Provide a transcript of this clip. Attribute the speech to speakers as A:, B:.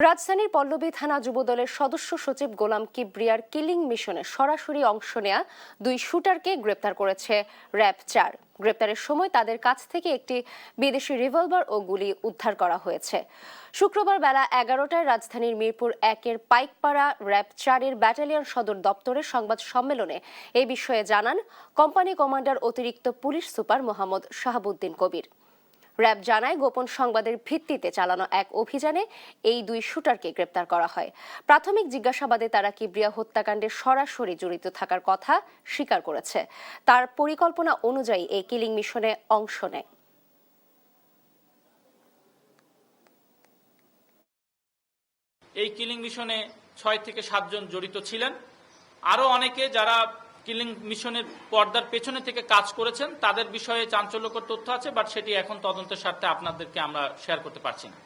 A: রাজধানীর পল্লবী থানা যুবদলের সদস্য সচিব গোলাম কিবরিয়ার কিলিং মিশনে সরাসরি অংশ নেয়া দুই শুটারকে গ্রেপ্তার করেছে র্যাব-4। গ্রেপ্তারের সময় তাদের কাছ থেকে একটি বিদেশি রিভলভার ও গুলি উদ্ধার করা হয়েছে। শুক্রবার বেলা 11টায় রাজধানীর মিরপুর 1-এর পাইকপাড়া র্যাব-4-এর ব্যাটালিয়ন সদর দপ্তরের সংবাদ সম্মেলনে এই বিষয়ে জানান কোম্পানি কমান্ডার অতিরিক্ত পুলিশ সুপার মোহাম্মদ শাহাবুদ্দিন কবির। র্যাব জানায়, গোপন সংবাদের ভিত্তিতে চালানো এক অভিযানে এই দুই শুটারকে গ্রেপ্তার করা হয়। প্রাথমিক জিজ্ঞাসাবাদে তারা কিবরিয়া হত্যাকাণ্ডে সরাসরি জড়িত থাকার কথা স্বীকার করেছে। তার পরিকল্পনা অনুযায়ী এই কিলিং মিশনে অংশ নেয়।
B: এই কিলিং মিশনে 6 থেকে 7 জন জড়িত ছিলেন। আরও অনেকে যারা কিলিং মিশনের পর্দার পেছনে থেকে কাজ করেছেন তাদের বিষয়ে চাঞ্চল্যকর তথ্য আছে, বাট সেটি এখন তদন্তের স্বার্থে আপনাদেরকে আমরা শেয়ার করতে পারছি না।